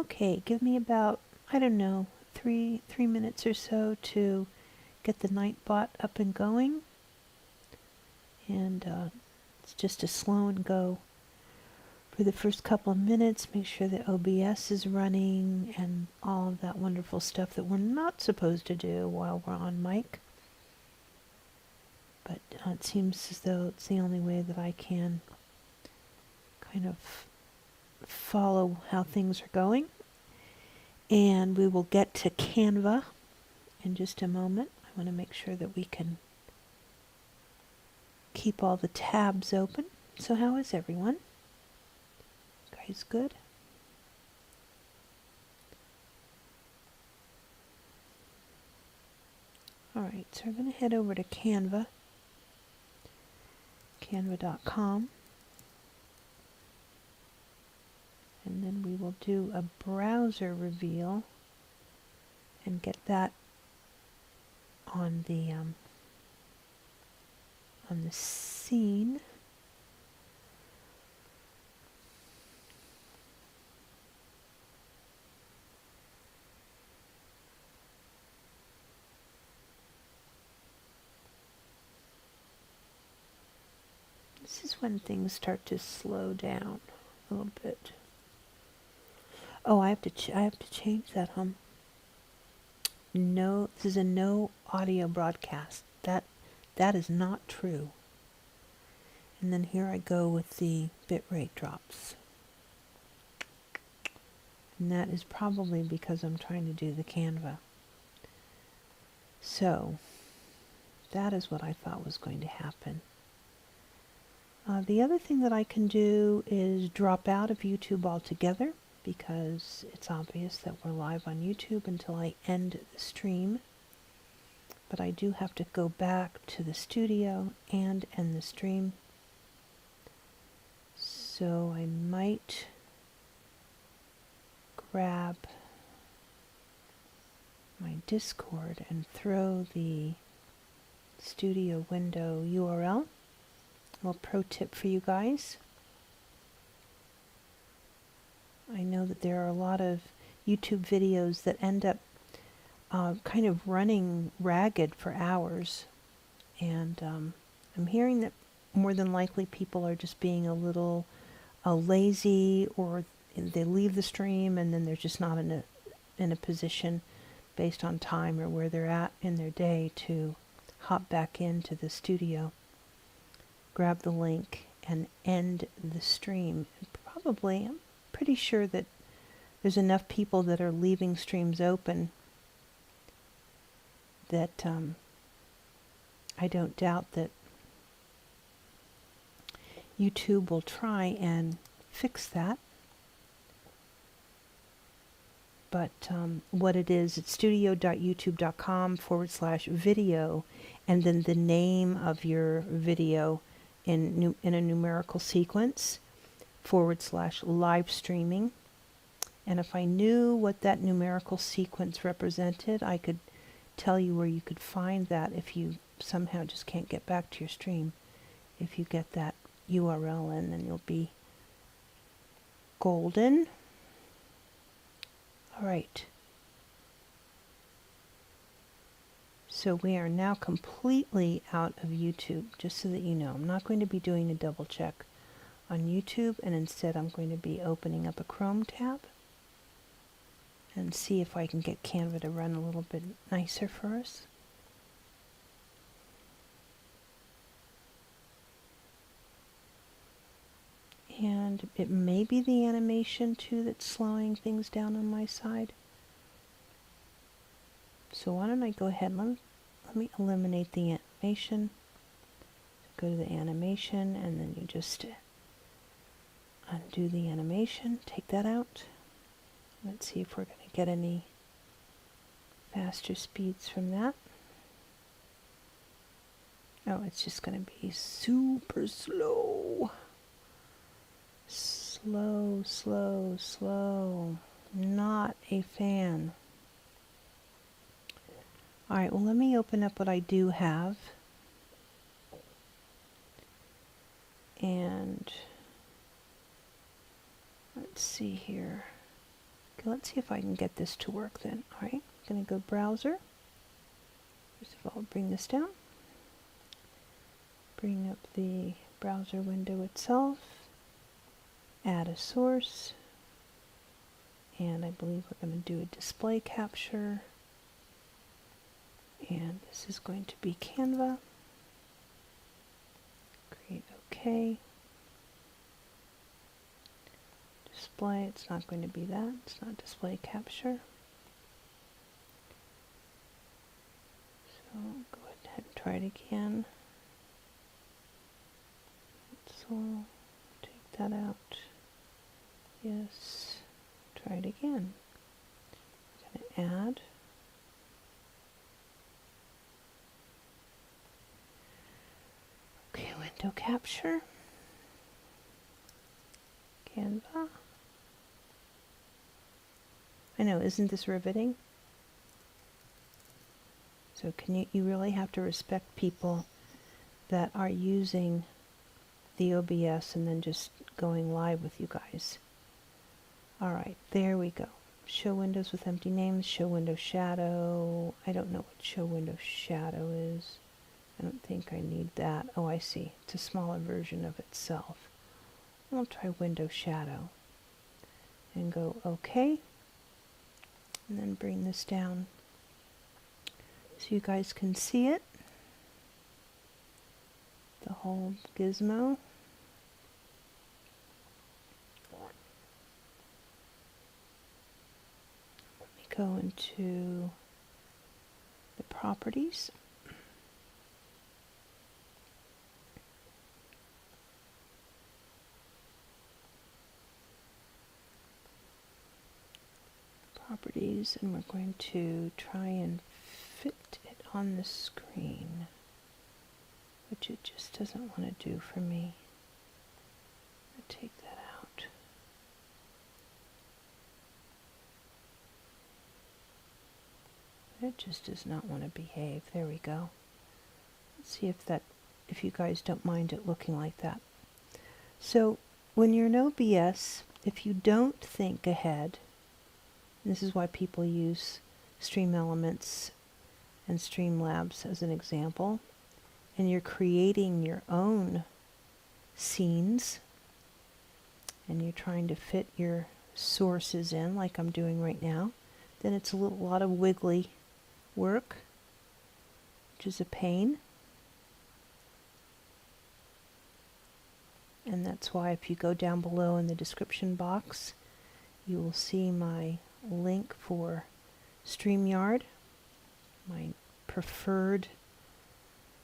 Okay, give me about, I don't know, three minutes or so to get the Nightbot up and going. And it's just a slow and go for the first couple of minutes. Make sure that OBS is running and all of that wonderful stuff that we're not supposed to do while we're on mic. But it seems as though it's the only way that I can kind of follow how things are going. And we will get to Canva in just a moment. I want to make sure that we can keep all the tabs open. So how is everyone? Guys good? Alright, so we're going to head over to Canva. Canva.com. And then we will do a browser reveal and get that on the scene. This is when things start to slow down a little bit. Oh, I have to change that. No, this is a no audio broadcast. That is not true. And then here I go with the bitrate drops. And that is probably because I'm trying to do the Canva. So, that is what I thought was going to happen. The other thing that I can do is drop out of YouTube altogether, because it's obvious that we're live on YouTube until I end the stream. But I do have to go back to the studio and end the stream. So I might grab my Discord and throw the studio window URL. A little pro tip for you guys. I know that there are a lot of YouTube videos that end up kind of running ragged for hours, and I'm hearing that more than likely people are just being a little lazy, or they leave the stream and then they're just not in a position based on time or where they're at in their day to hop back into the studio, grab the link, and end the stream. And probably, I'm pretty sure that there's enough people that are leaving streams open that I don't doubt that YouTube will try and fix that. But what it is, it's studio.youtube.com/video, and then the name of your video in a numerical sequence, /live streaming. And if I knew what that numerical sequence represented, I could tell you where you could find that if you somehow just can't get back to your stream. If you get that URL in, then you'll be golden. All right. So we are now completely out of YouTube, just so that you know. I'm not going to be doing a double check on YouTube, and instead I'm going to be opening up a Chrome tab and see if I can get Canva to run a little bit nicer for us. And it may be the animation too that's slowing things down on my side. So why don't I go ahead and let me eliminate the animation. Go to the animation, and then you just undo the animation, take that out. Let's see if we're going to get any faster speeds from that. Oh, it's just going to be super slow. Slow, slow, slow. Not a fan. Alright, well, let me open up what I do have. And let's see here. Okay, let's see if I can get this to work then. All right, I'm going to go browser. First of all, bring this down. Bring up the browser window itself. Add a source. And I believe we're going to do a display capture. And this is going to be Canva. Create OK. Display, it's not going to be that. It's not display capture. So go ahead and try it again. So take that out. Yes. Try it again. I'm going to add. Okay, window capture. Canva. I know, isn't this riveting? So you really have to respect people that are using the OBS and then just going live with you guys. Alright, there we go. Show windows with empty names, show window shadow. I don't know what show window shadow is. I don't think I need that. Oh, I see. It's a smaller version of itself. I'll try window shadow. And go OK. And then bring this down so you guys can see it. The whole gizmo. Let me go into the properties. Properties, and we're going to try and fit it on the screen, which it just doesn't want to do for me. I'll take that out. It just does not want to behave. There we go. Let's see if you guys don't mind it looking like that. So when you're in OBS, if you don't think ahead, this is why people use Stream Elements and Streamlabs as an example, and you're creating your own scenes, and you're trying to fit your sources in like I'm doing right now, then it's a lot of wiggly work, which is a pain. And that's why if you go down below in the description box, you will see my link for StreamYard, my preferred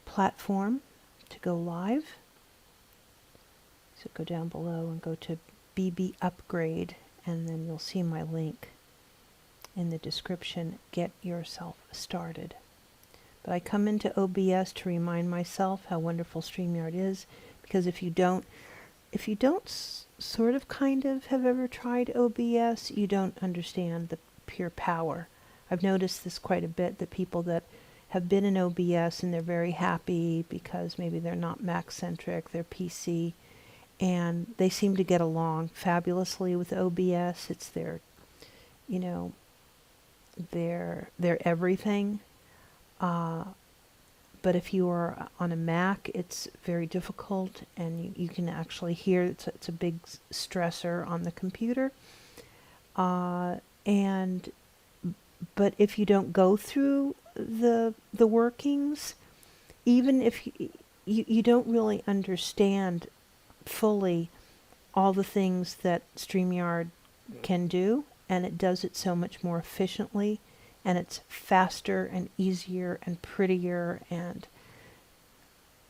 platform to go live. So go down below and go to BB Upgrade, and then you'll see my link in the description. Get yourself started. But I come into OBS to remind myself how wonderful StreamYard is, because if you don't sort of kind of have ever tried OBS, you don't understand the pure power. I've noticed this quite a bit, that people that have been in OBS and they're very happy because maybe they're not Mac-centric, they're PC, and they seem to get along fabulously with OBS. It's their, their everything. But if you are on a Mac, it's very difficult, and you can actually hear it's a big stressor on the computer. But if you don't go through the workings, even if you don't really understand fully all the things that StreamYard can do, and it does it so much more efficiently, and it's faster and easier and prettier, and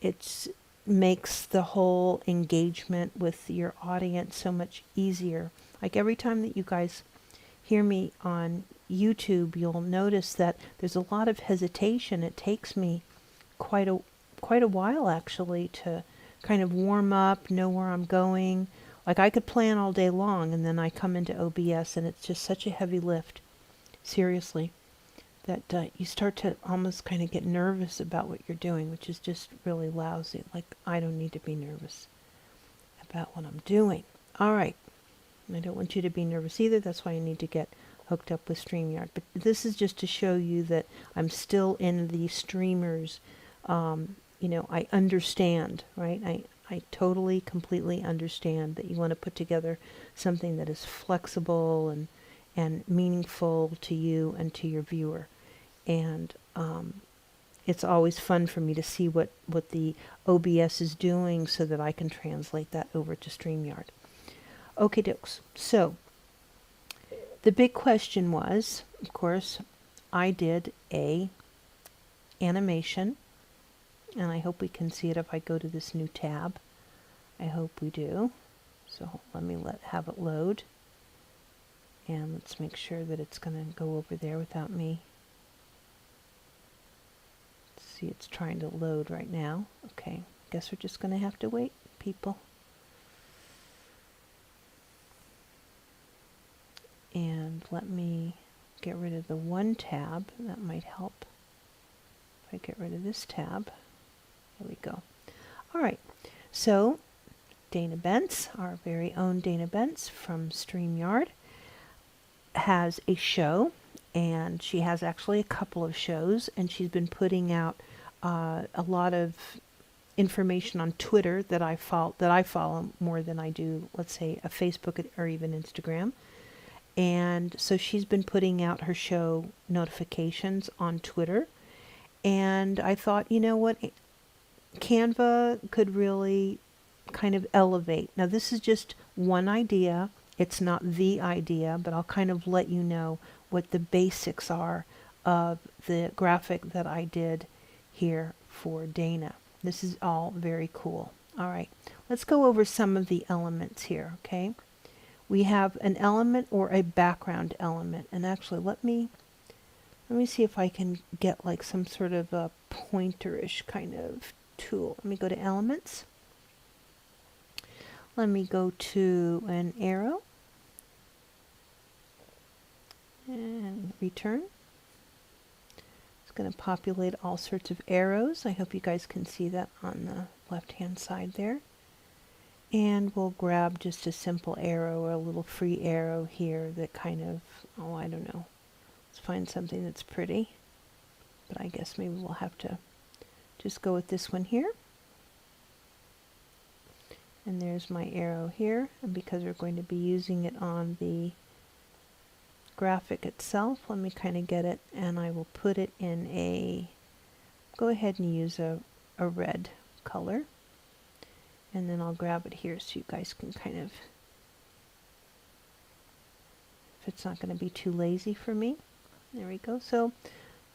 it makes the whole engagement with your audience so much easier. Like every time that you guys hear me on YouTube, you'll notice that there's a lot of hesitation. It takes me quite a while actually to kind of warm up, know where I'm going. Like I could plan all day long, and then I come into OBS and it's just such a heavy lift. Seriously. That you start to almost kind of get nervous about what you're doing, which is just really lousy. Like, I don't need to be nervous about what I'm doing. All right. I don't want you to be nervous either. That's why I need to get hooked up with StreamYard. But this is just to show you that I'm still in the streamers. You know, I understand, right? I totally, completely understand that you want to put together something that is flexible and meaningful to you and to your viewer. And it's always fun for me to see what the OBS is doing so that I can translate that over to StreamYard. Okay, dokes. So the big question was, of course, I did a animation, and I hope we can see it if I go to this new tab. I hope we do. So let me have it load, and let's make sure that it's going to go over there without me. Let's see, it's trying to load right now. Okay, guess we're just going to have to wait, people. And let me get rid of the one tab. That might help. If I get rid of this tab. There we go. All right. So Dana Bentz, our very own Dana Bentz from StreamYard, has a show, and she has actually a couple of shows, and she's been putting out a lot of information on Twitter that I follow more than I do, let's say, a Facebook or even Instagram. And so she's been putting out her show notifications on Twitter. And I thought, you know what, Canva could really kind of elevate. Now this is just one idea. It's not the idea, but I'll kind of let you know what the basics are of the graphic that I did here for Dana. This is all very cool. All right, let's go over some of the elements here, okay? We have an element or a background element. And actually, let me see if I can get like some sort of a pointer-ish kind of tool. Let me go to elements. Let me go to an arrow and return. It's going to populate all sorts of arrows. I hope you guys can see that on the left-hand side there. And we'll grab just a simple arrow or a little free arrow here that kind of, oh, I don't know. Let's find something that's pretty. But I guess maybe we'll have to just go with this one here. And there's my arrow here. And because we're going to be using it on the graphic itself, let me kind of get it, and I will put it in a, go ahead and use a red color. And then I'll grab it here so you guys can kind of, if it's not going to be too lazy for me. There we go. So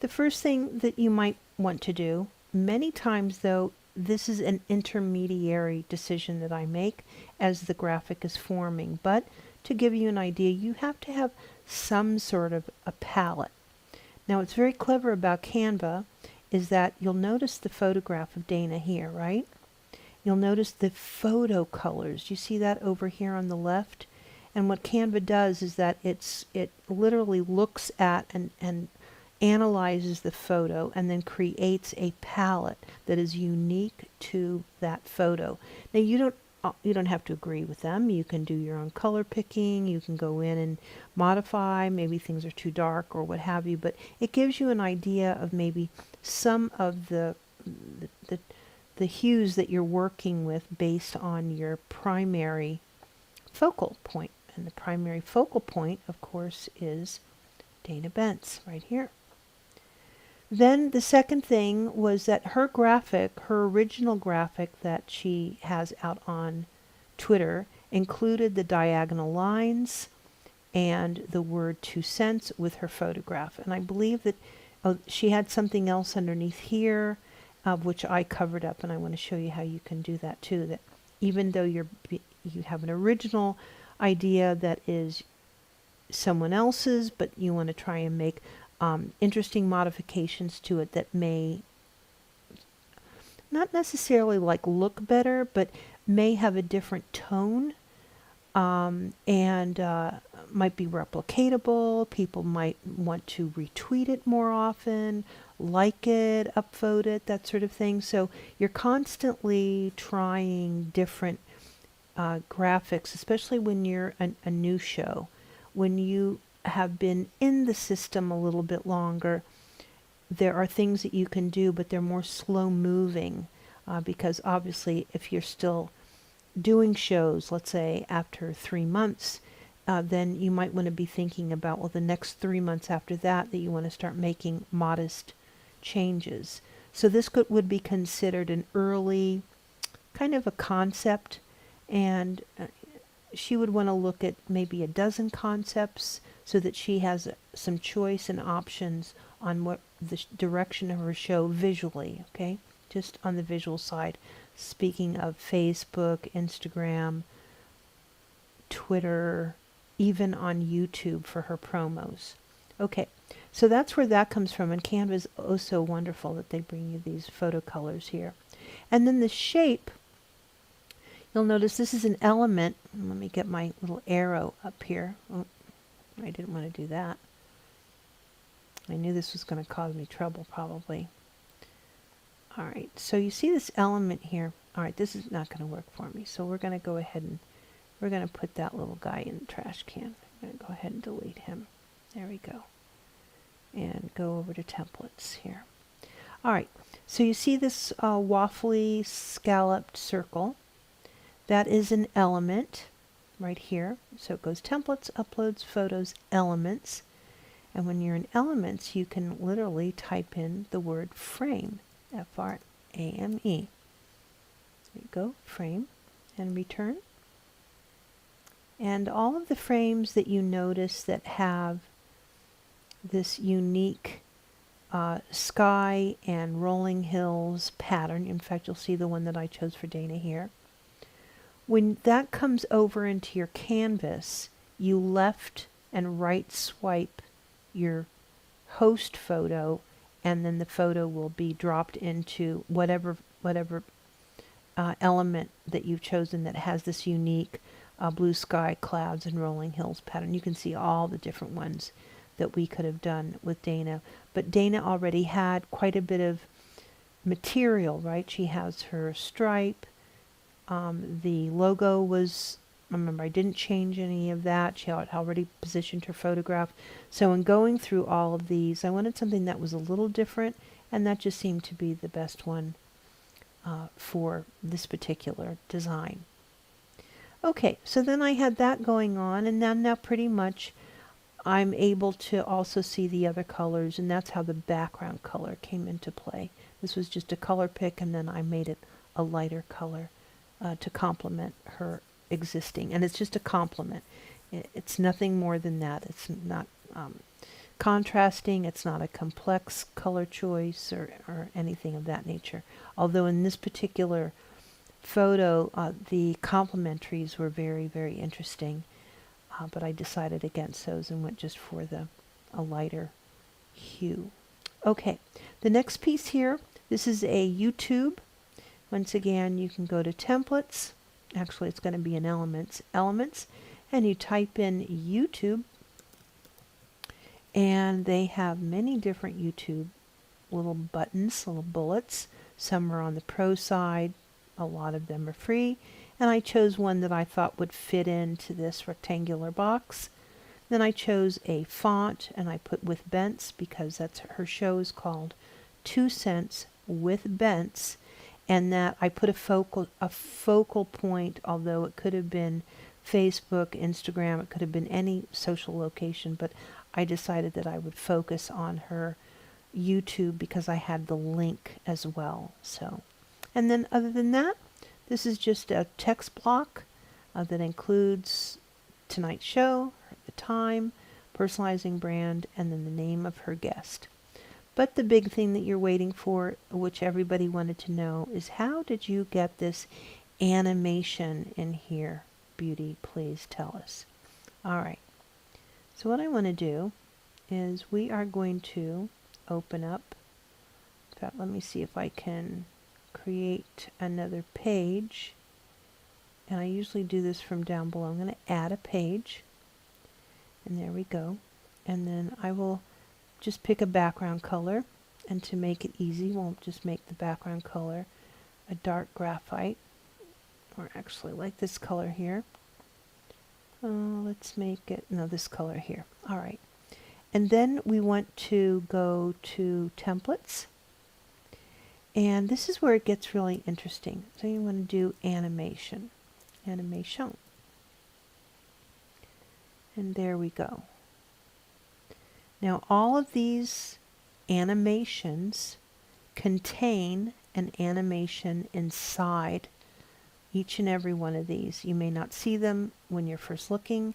the first thing that you might want to do, many times though, this is an intermediary decision that I make as the graphic is forming. But to give you an idea, you have to have some sort of a palette. Now what's very clever about Canva is that you'll notice the photograph of Dana here, right? You'll notice the photo colors. You see that over here on the left? And what Canva does is that it literally looks at and analyzes the photo and then creates a palette that is unique to that photo. Now you don't have to agree with them. You can do your own color picking. You can go in and modify. Maybe things are too dark or what have you. But it gives you an idea of maybe some of the hues that you're working with based on your primary focal point. And the primary focal point, of course, is Dana Bentz right here. Then the second thing was that her graphic, her original graphic that she has out on Twitter, included the diagonal lines and the word 2 cents with her photograph. And I believe that she had something else underneath here, which I covered up, and I want to show you how you can do that too. That even though you have an original idea that is someone else's, but you want to try and make interesting modifications to it that may not necessarily like look better, but may have a different tone, and might be replicatable. People might want to retweet it more often, like it, upvote it, that sort of thing. So you're constantly trying different graphics, especially when you're a new show, when you have been in the system a little bit longer, there are things that you can do, but they're more slow moving, because obviously if you're still doing shows, let's say after 3 months, then you might want to be thinking about, well, the next 3 months after that you want to start making modest changes. So this would be considered an early kind of a concept, and she would want to look at maybe a dozen concepts so that she has some choice and options on what the direction of her show visually, okay? Just on the visual side. Speaking of Facebook, Instagram, Twitter, even on YouTube for her promos. Okay, so that's where that comes from, and Canva is oh so wonderful that they bring you these photo colors here. And then the shape, you'll notice this is an element. Let me get my little arrow up here. Oh, I didn't want to do that. I knew this was going to cause me trouble probably. All right, so you see this element here. All right, this is not going to work for me, so we're going to go ahead and we're going to put that little guy in the trash can. I'm going to go ahead and delete him. There we go. And go over to templates here. All right, so you see this waffly scalloped circle. That is an element right here. So it goes templates, uploads, photos, elements. And when you're in elements, you can literally type in the word frame, F-R-A-M-E. There you go, frame, and return. And all of the frames that you notice that have this unique sky and rolling hills pattern, in fact you'll see the one that I chose for Dana here, when that comes over into your canvas, you left and right swipe your host photo, and then the photo will be dropped into whatever element that you've chosen that has this unique blue sky, clouds, and rolling hills pattern. You can see all the different ones that we could have done with Dana. But Dana already had quite a bit of material, right? She has her stripe. The logo was, remember, I didn't change any of that. She had already positioned her photograph. So in going through all of these, I wanted something that was a little different, and that just seemed to be the best one for this particular design. Okay, so then I had that going on, and then now pretty much I'm able to also see the other colors, and that's how the background color came into play. This was just a color pick, and then I made it a lighter color to complement her existing. And it's just a complement. It's nothing more than that. It's not contrasting. It's not a complex color choice or anything of that nature. Although in this particular photo, the complementaries were very, very interesting. But I decided against those and went just for a lighter hue. Okay, the next piece here, this is a YouTube. Once again, you can go to templates. Actually, it's going to be in elements, and you type in YouTube, and they have many different YouTube little buttons, little bullets. Some are on the pro side. A lot of them are free. And I chose one that I thought would fit into this rectangular box. Then I chose a font, and I put with Bents because that's her show is called 2 Cents with Bents, and that I put a focal point, although it could have been Facebook, Instagram, it could have been any social location, but I decided that I would focus on her YouTube because I had the link as well. So, and then other than that, this is just a text block that includes tonight's show, the time, personalizing brand, and then the name of her guest. But the big thing that you're waiting for, which everybody wanted to know, is how did you get this animation in here? Beauty, please tell us. All right. So what I want to do is we are going to open up. In fact, let me see if I can create another page. And I usually do this from down below. I'm going to add a page. And there we go. And then I will just pick a background color, and to make it easy, we'll just make the background color a dark graphite, or actually like this color here. Let's make it, no, this color here. All right. And then we want to go to templates. And this is where it gets really interesting. So you want to do animation. Animation. And there we go. Now all of these animations contain an animation inside each and every one of these. You may not see them when you're first looking,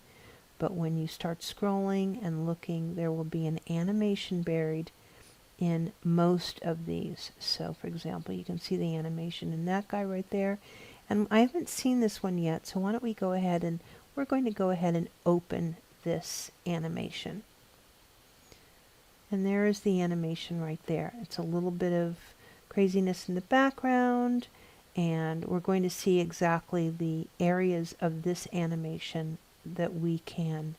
but when you start scrolling and looking, there will be an animation buried in most of these. So for example, you can see the animation in that guy right there. And I haven't seen this one yet, so why don't we go ahead and we're going to go ahead and open this animation. And there is the animation right there. It's a little bit of craziness in the background, and we're going to see exactly the areas of this animation that we can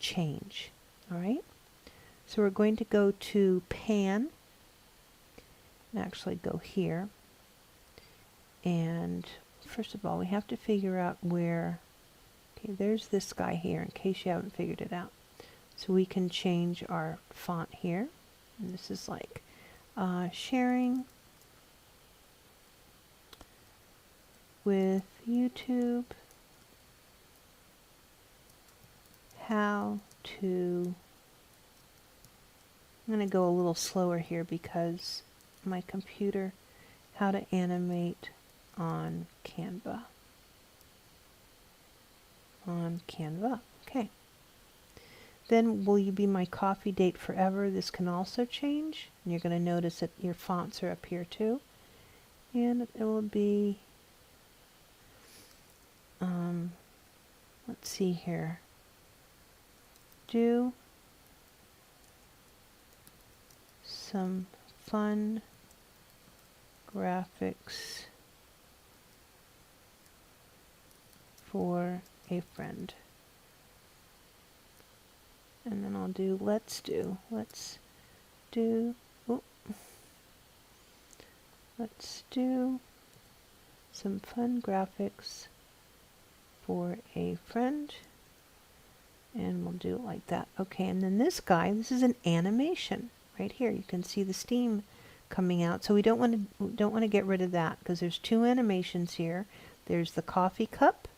change. All right? So we're going to go to pan, and actually go here. And first of all, we have to figure out where, okay, there's this guy here in case you haven't figured it out. So we can change our font here. And this is like sharing with YouTube, how to, I'm going to go a little slower here because my computer, how to animate on Canva. On Canva, okay. Then will you be my coffee date forever? This can also change. And you're going to notice that your fonts are up here too. And it will be, let's see here. Do some fun graphics for a friend. And then I'll do, let's do some fun graphics for a friend. And we'll do it like that. Okay, and then this guy, this is an animation right here. You can see the steam coming out. So we don't want to get rid of that because there's two animations here. There's the coffee cup,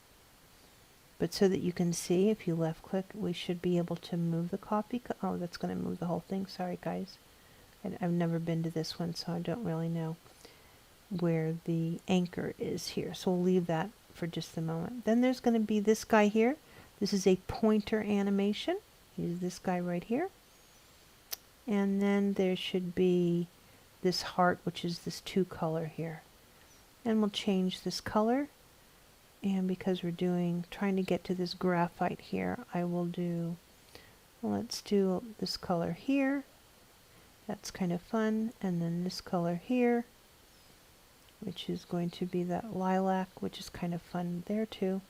but so that you can see, if you left click, we should be able to move the coffee cup. Oh, that's going to move the whole thing. Sorry, guys. I've never been to this one, so I don't really know where the anchor is here. So we'll leave that for just a moment. Then there's going to be this guy here. This is a pointer animation. Use this guy right here. And then there should be this heart, which is this 2 color here. And we'll change this color. And because we're trying to get to this graphite here, I will do, let's do this color here. That's kind of fun. And then this color here, which is going to be that lilac, which is kind of fun there too.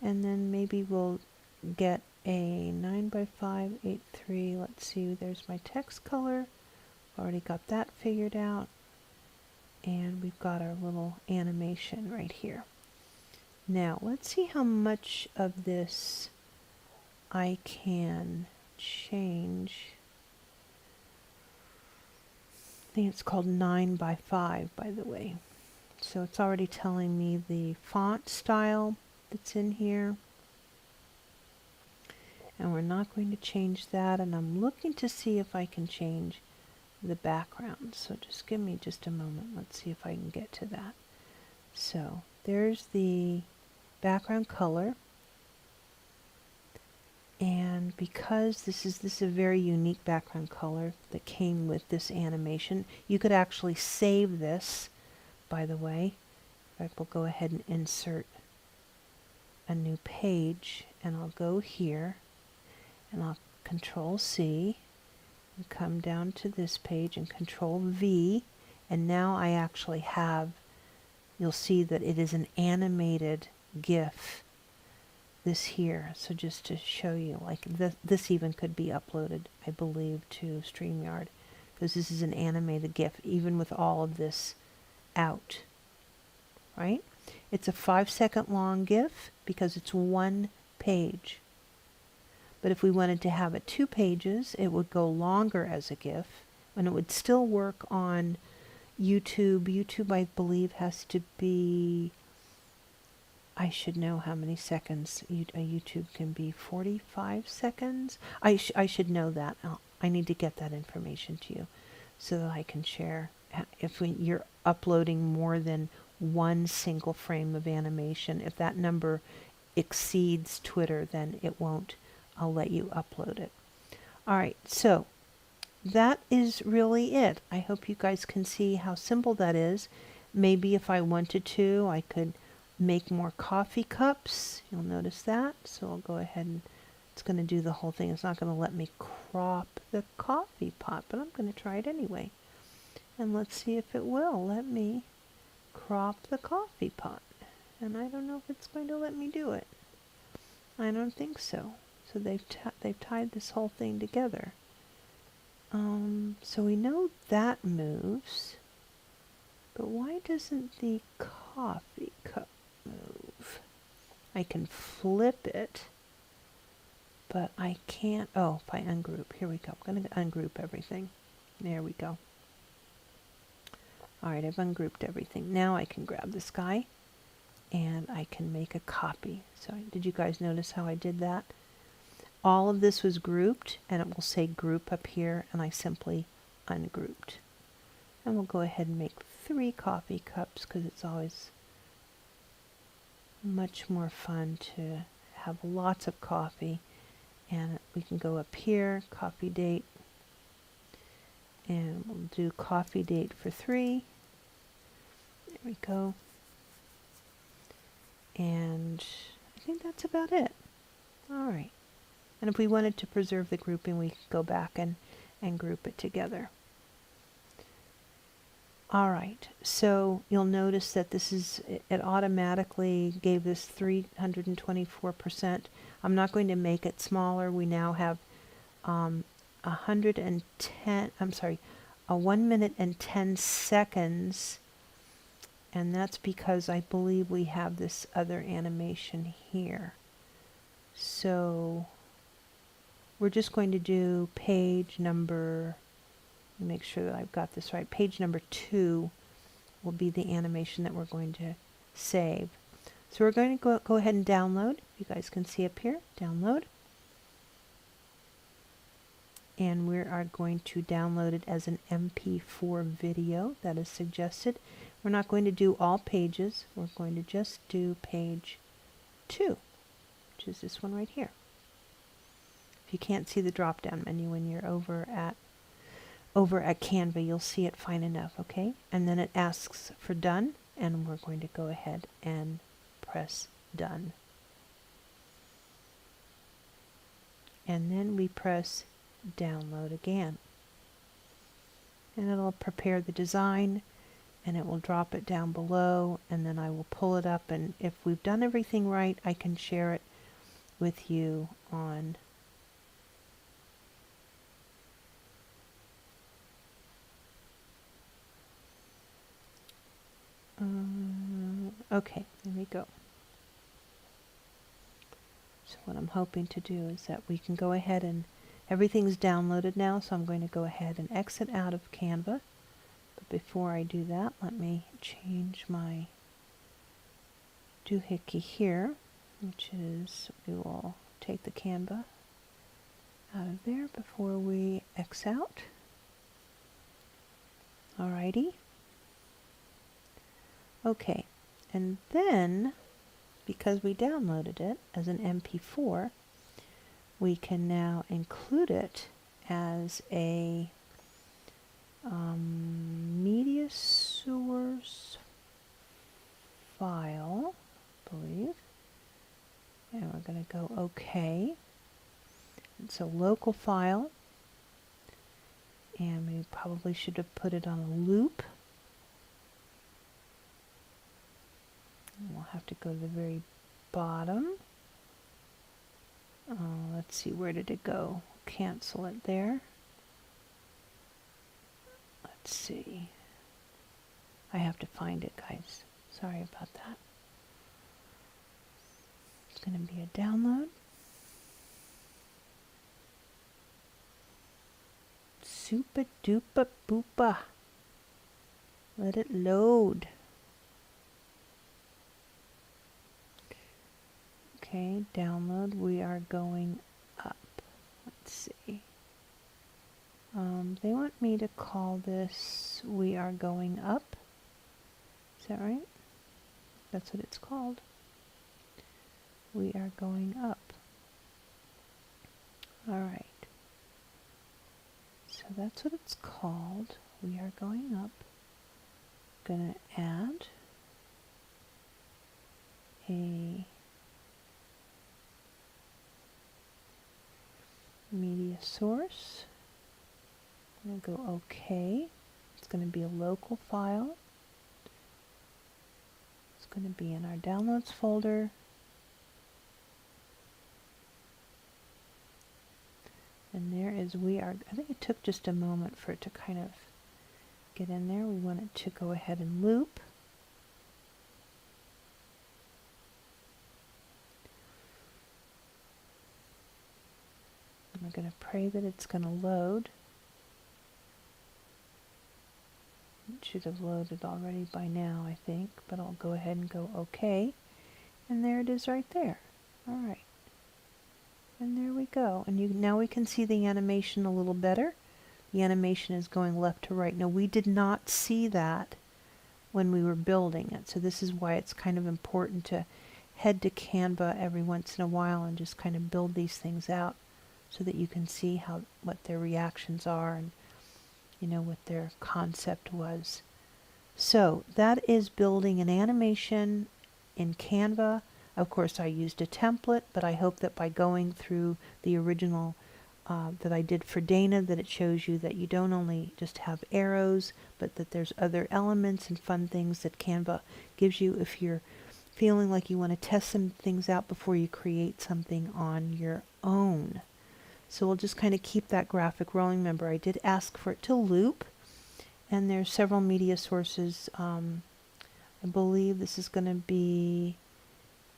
And then maybe we'll get a 9x5, 8:3. Let's see, there's my text color. Already got that figured out. And we've got our little animation right here. Now, let's see how much of this I can change. I think it's called 9x5, by the way. So it's already telling me the font style that's in here. And we're not going to change that. And I'm looking to see if I can change the background. So just give me just a moment. Let's see if I can get to that. So there's the background color. And because this is a very unique background color that came with this animation, you could actually save this, by the way. In fact, we'll go ahead and insert a new page, and I'll go here, and I'll Control C, and come down to this page, and Control V, and now I actually have, you'll see that it is an animated GIF, this here. So just to show you, like this even could be uploaded, I believe, to StreamYard, because this is an animated GIF, even with all of this out. right? It's a 5-second long GIF because it's one page. But if we wanted to have it 2 pages, it would go longer as a GIF, and it would still work on YouTube. YouTube, I believe, has to be, I should know how many seconds a YouTube can be. 45 seconds? I should know that. I need to get that information to you so that I can share. If you're uploading more than one single frame of animation, if that number exceeds Twitter, then it won't. I'll let you upload it. All right, so that is really it. I hope you guys can see how simple that is. Maybe if I wanted to, I could make more coffee cups. You'll notice that. So I'll go ahead and it's going to do the whole thing. It's not going to let me crop the coffee pot, but I'm going to try it anyway. And let's see if it will let me crop the coffee pot. And I don't know if it's going to let me do it. I don't think so. So they've tied this whole thing together. So we know that moves. But why doesn't the coffee cup move? I can flip it, but I can't. Oh, if I ungroup. Here we go. I'm going to ungroup everything. There we go. All right, I've ungrouped everything. Now I can grab this guy, and I can make a copy. So did you guys notice how I did that? All of this was grouped, and it will say group up here, and I simply ungrouped. And we'll go ahead and make 3 coffee cups because it's always much more fun to have lots of coffee. And we can go up here, coffee date, and we'll do coffee date for 3. There we go. And I think that's about it. All right. And if we wanted to preserve the grouping, we could go back and group it together. All right, so you'll notice that this is, it automatically gave this 324%. I'm not going to make it smaller. We now have 1 minute and 10 seconds. And that's because I believe we have this other animation here. So we're just going to do page number, let me make sure that I've got this right. Page number 2 will be the animation that we're going to save. So we're going to go ahead and download. You guys can see up here, download. And we are going to download it as an MP4 video that is suggested. We're not going to do all pages. We're going to just do page 2, which is this one right here. If you can't see the drop-down menu when you're over at Canva, you'll see it fine enough, okay? And then it asks for done, and we're going to go ahead and press done. And then we press download again. And it'll prepare the design, and it will drop it down below, and then I will pull it up, and if we've done everything right, I can share it with you on okay, there we go. So what I'm hoping to do is that we can go ahead and everything's downloaded now, so I'm going to go ahead and exit out of Canva. But before I do that, let me change my doohickey here, which is, we will take the Canva out of there before we X out. Alrighty. Okay, and then, because we downloaded it as an MP4, we can now include it as a media source file, I believe. And we're going to go OK. It's a local file, and we probably should have put it on a loop. We'll have to go to the very bottom. Let's see, where did it go? Cancel it there. Let's see. I have to find it, guys. Sorry about that. It's going to be a download. Super duper boopa. Let it load. Okay, download. We are going up. Let's see. They want me to call this We Are Going Up. Is that right? That's what it's called. We are going up. Alright. So that's what it's called. We are going up. Gonna add a media source. I'm going to go OK. It's going to be a local file. It's going to be in our downloads folder. And there is I think it took just a moment for it to kind of get in there. We want it to go ahead and loop. And we're going to pray that it's going to load. It should have loaded already by now, I think, but I'll go ahead and go OK. And there it is right there. All right. And there we go. And now we can see the animation a little better. The animation is going left to right. Now, we did not see that when we were building it, so this is why it's kind of important to head to Canva every once in a while and just kind of build these things out so that you can see what their reactions are and what their concept was. So that is building an animation in Canva. Of course, I used a template, but I hope that by going through the original that I did for Dana, that it shows you that you don't only just have arrows, but that there's other elements and fun things that Canva gives you if you're feeling like you want to test some things out before you create something on your own. So we'll just kind of keep that graphic rolling. Remember, I did ask for it to loop, and there's several media sources. I believe this is going to be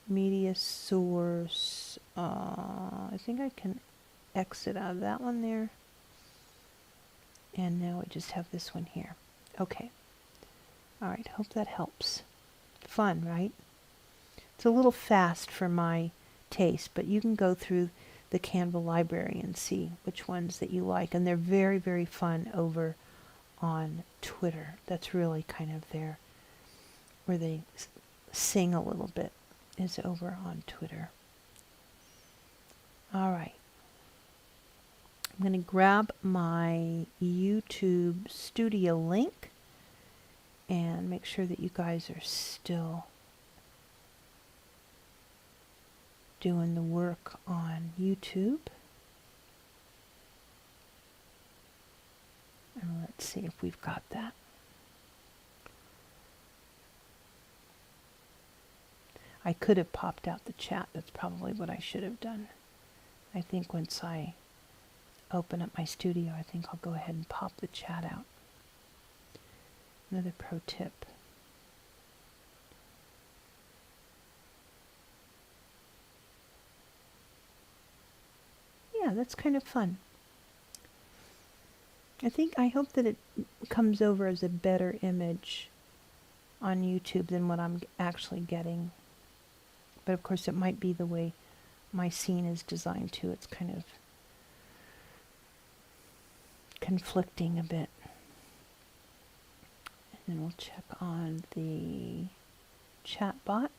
media source. I think I can exit out of that one there. And now we just have this one here. Okay. All right, hope that helps. Fun, right? It's a little fast for my taste, but you can go through the Canva library and see which ones that you like. And they're very, very fun over on Twitter. That's really kind of where they sing a little bit, is over on Twitter. All right. I'm going to grab my YouTube studio link and make sure that you guys are still doing the work on YouTube. And let's see if we've got that. I could have popped out the chat. That's probably what I should have done. I think once I open up my studio, I think I'll go ahead and pop the chat out. Another pro tip. Yeah, that's kind of fun. I hope that it comes over as a better image on YouTube than what I'm actually getting. But of course it might be the way my scene is designed too. It's kind of conflicting a bit. And then we'll check on the chat bot.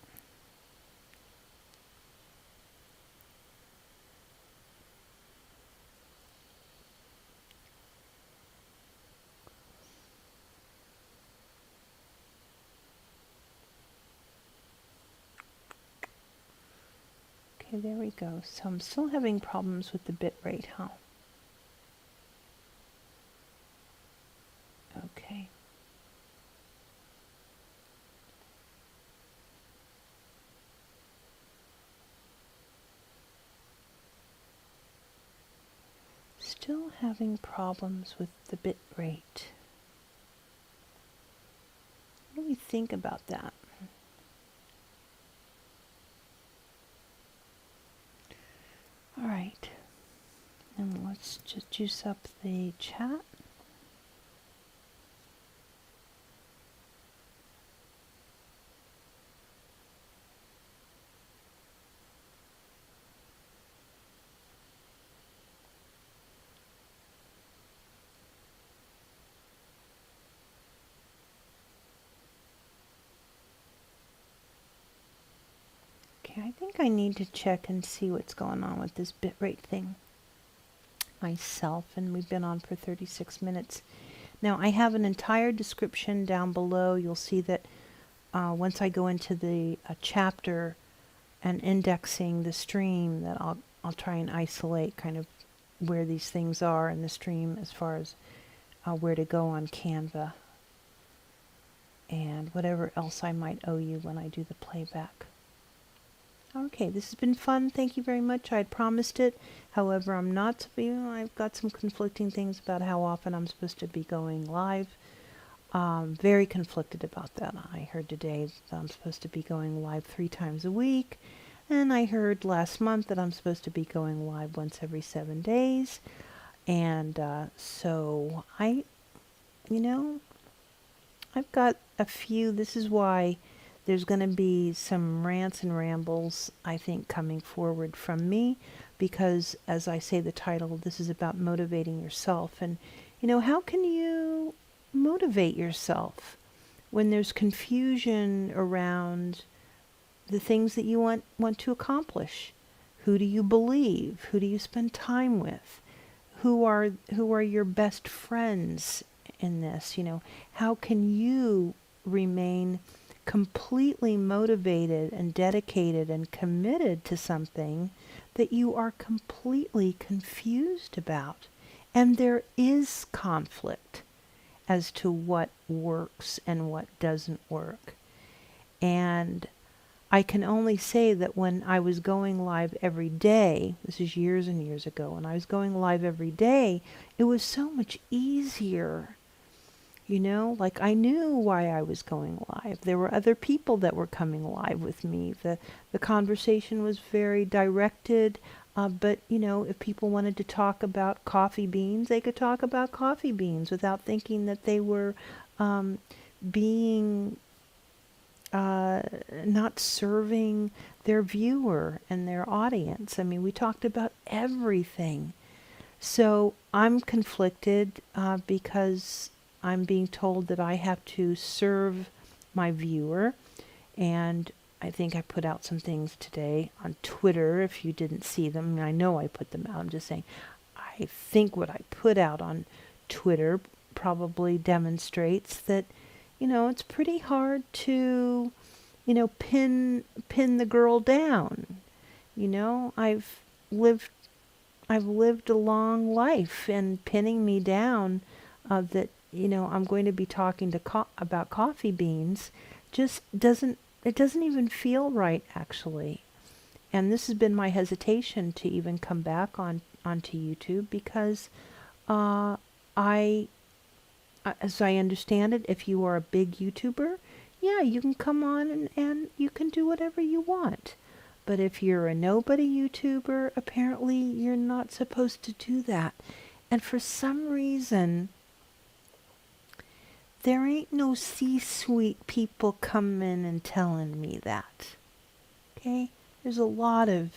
Okay, there we go. So I'm still having problems with the bit rate, huh? Okay. Still having problems with the bit rate. What do we think about that? All right. And let's just juice up the chat. Okay, I think I need to check and see what's going on with this bitrate thing myself, and we've been on for 36 minutes. Now, I have an entire description down below. You'll see that once I go into the chapter and indexing the stream, that I'll try and isolate kind of where these things are in the stream as far as where to go on Canva and whatever else I might owe you when I do the playback. Okay, this has been fun. Thank you very much. I had promised it. However, I'm not, I've got some conflicting things about how often I'm supposed to be going live. Very conflicted about that. I heard today that I'm supposed to be going live 3 times a week. And I heard last month that I'm supposed to be going live once every 7 days. And so I've got a few. This is why there's going to be some rants and rambles, I think, coming forward from me, because, as I say the title, this is about motivating yourself. And, how can you motivate yourself when there's confusion around the things that you want to accomplish? Who do you believe? Who do you spend time with? Who are your best friends in this? How can you remain completely motivated and dedicated and committed to something that you are completely confused about? And there is conflict as to what works and what doesn't work. And I can only say that when I was going live every day, this is years and years ago, when I was going live every day, it was so much easier. Like I knew why I was going live. There were other people that were coming live with me. The conversation was very directed, but if people wanted to talk about coffee beans, they could talk about coffee beans without thinking that they were being not serving their viewer and their audience. I mean, we talked about everything. So I'm conflicted because I'm being told that I have to serve my viewer, and I think I put out some things today on Twitter. If you didn't see them, I mean, I know I put them out. I'm just saying, I think what I put out on Twitter probably demonstrates that, it's pretty hard to, pin the girl down. I've lived a long life, and pinning me down that I'm going to be talking to about coffee beans just doesn't even feel right, actually. And this has been my hesitation to even come back onto YouTube, because as I understand it, if you are a big YouTuber, yeah, you can come on and you can do whatever you want. But if you're a nobody YouTuber, apparently you're not supposed to do that. And for some reason, there ain't no C-suite people coming and telling me that. Okay? There's a lot of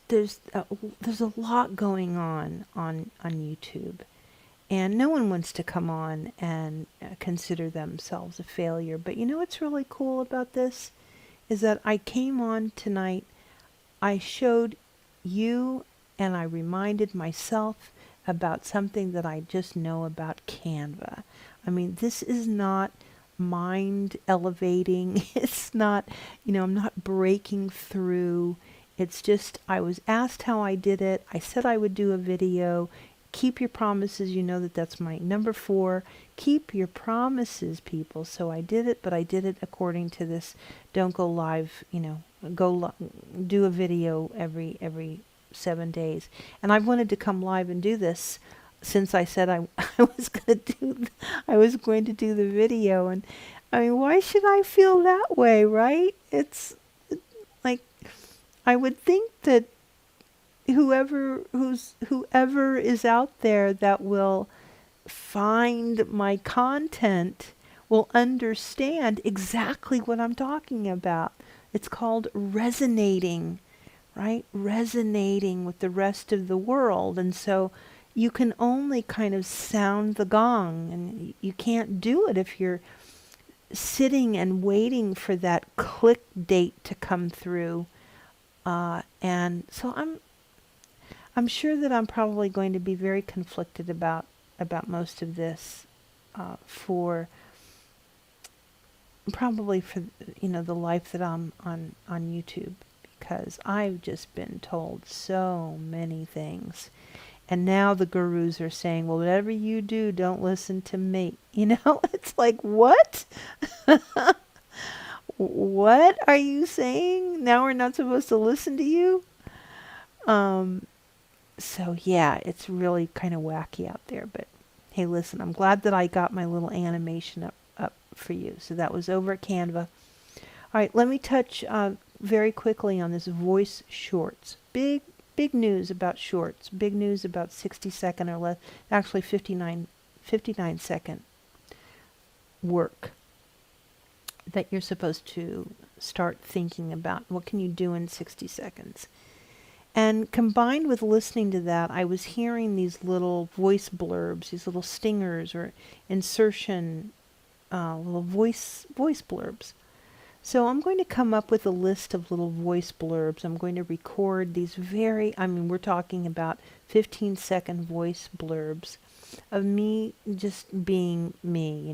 there's a lot going on YouTube. And no one wants to come on and consider themselves a failure. But what's really cool about this is that I came on tonight, I showed you, and I reminded myself about something that I just know about Canva. I mean, this is not mind elevating. It's not, I'm not breaking through. It's just, I was asked how I did it. I said I would do a video. Keep your promises. You know that's my number 4. Keep your promises, people. So I did it, but I did it according to this. Don't go live, do a video every 7 days. And I've wanted to come live and do this since I said I was going to do the video. And I mean, why should I feel that way, right? It's like, I would think that whoever is out there that will find my content will understand exactly what I'm talking about. It's called resonating, right? Resonating with the rest of the world. And so you can only kind of sound the gong, and you can't do it if you're sitting and waiting for that click date to come through. And so I'm sure that I'm probably going to be very conflicted about most of this, for probably for the life that I'm on YouTube, because I've just been told so many things. And now the gurus are saying, well, whatever you do, don't listen to me. It's like, what? What are you saying? Now we're not supposed to listen to you? So yeah, it's really kind of wacky out there. But hey, listen, I'm glad that I got my little animation up for you. So that was over at Canva. All right, let me touch very quickly on this voice shorts. Big news about shorts. Big news about 60-second or less, actually 59-second work that you're supposed to start thinking about. What can you do in 60 seconds? And combined with listening to that, I was hearing these little voice blurbs, these little stingers or insertion, little voice blurbs. So I'm going to come up with a list of little voice blurbs. I'm going to record these we're talking about 15-second voice blurbs of me just being me,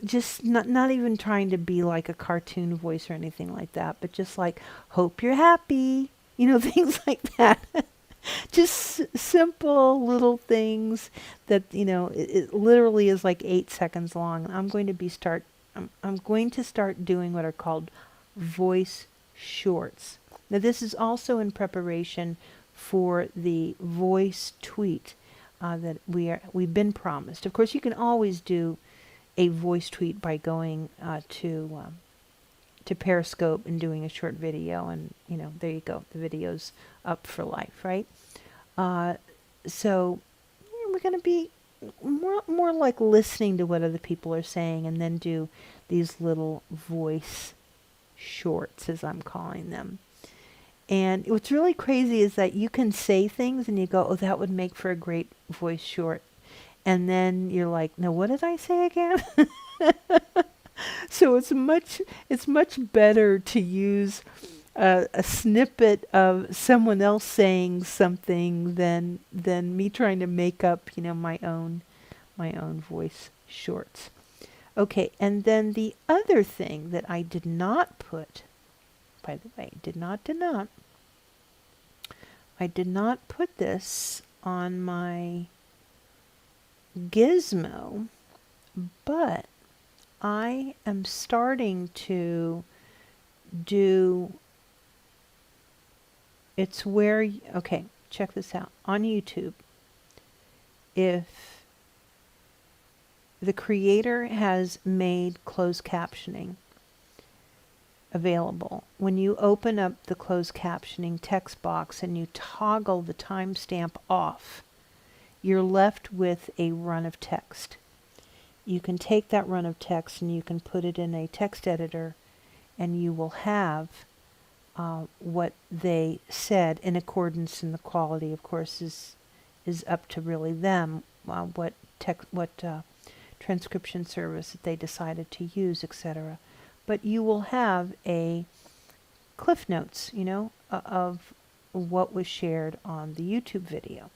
just not even trying to be like a cartoon voice or anything like that, but just like, hope you're happy, things like that. Just simple little things that, it literally is like 8 seconds long. I'm going to start doing what are called voice shorts. Now this is also in preparation for the voice tweet that we've been promised. Of course, you can always do a voice tweet by going to Periscope and doing a short video, and there you go, the video's up for life, right? So we're going to be more like listening to what other people are saying, and then do these little voice shorts, as I'm calling them. And what's really crazy is that you can say things and you go, oh, that would make for a great voice short. And then you're like, no, what did I say again? So it's much better to use a snippet of someone else saying something than me trying to make up, my own voice shorts. Okay, and then the other thing that I did not put, by the way, I did not put this on my gizmo, but I am starting to do, it's where, okay, check this out. On YouTube, if the creator has made closed captioning available, when you open up the closed captioning text box and you toggle the timestamp off, you're left with a run of text. You can take that run of text and you can put it in a text editor, and you will have what they said, in accordance, and the quality, of course, is up to really them, what transcription service that they decided to use, etc. But you will have a cliff notes, of what was shared on the YouTube video.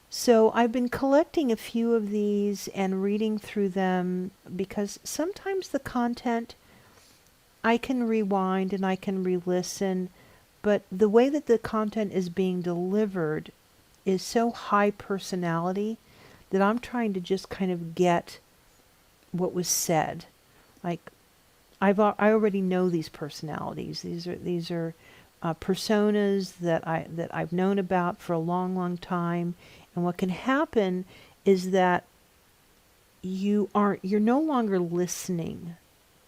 So I've been collecting a few of these and reading through them, because sometimes the content I can rewind and I can re-listen, but the way that the content is being delivered is so high personality that I'm trying to just kind of get what was said. Like, I already know these personalities. These are personas that I've known about for a long time. And what can happen is that you're no longer listening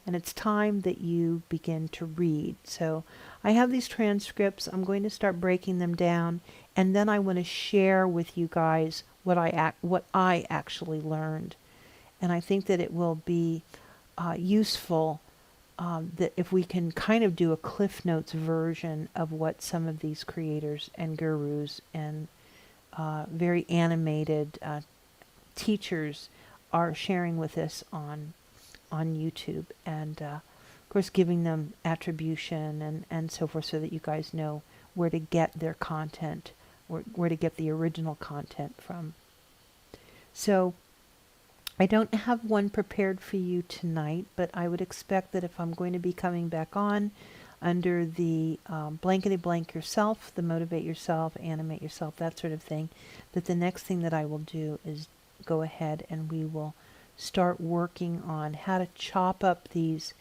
and it's time that you begin to read. So I have these transcripts. I'm going to start breaking them down, and then I want to share with you guys what I actually learned. And I think that it will be useful that if we can kind of do a Cliff Notes version of what some of these creators and gurus and very animated teachers are sharing with us on YouTube, and of course giving them attribution and so forth, so that you guys know where to get their content, or where to get the original content from. So I don't have one prepared for you tonight, but I would expect that if I'm going to be coming back on under the blankety blank yourself, the motivate yourself, animate yourself, that sort of thing, that the next thing that I will do is go ahead and we will start working on how to chop up these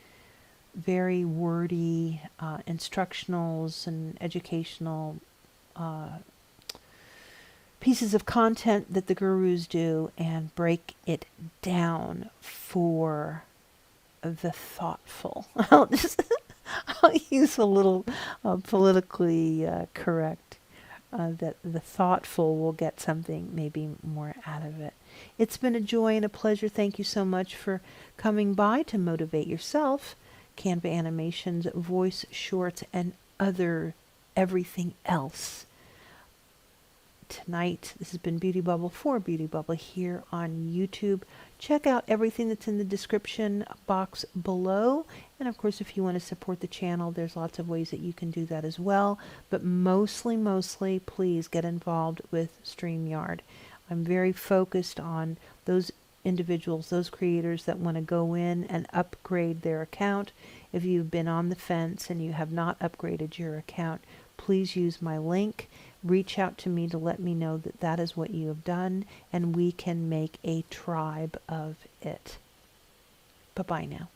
very wordy instructionals and educational pieces of content that the gurus do, and break it down for the thoughtful. I'll use a little politically correct, that the thoughtful will get something maybe more out of it. It's been a joy and a pleasure. Thank you so much for coming by to motivate yourself. Canva animations, voice shorts, and everything else. Tonight, this has been BeautyBubble for BeautyBubble here on YouTube. Check out everything that's in the description box below. And of course, if you want to support the channel, there's lots of ways that you can do that as well. But mostly, please get involved with StreamYard. I'm very focused on those individuals, those creators that want to go in and upgrade their account. If you've been on the fence and you have not upgraded your account, please use my link. Reach out to me to let me know that that is what you have done, and we can make a tribe of it. Bye-bye now.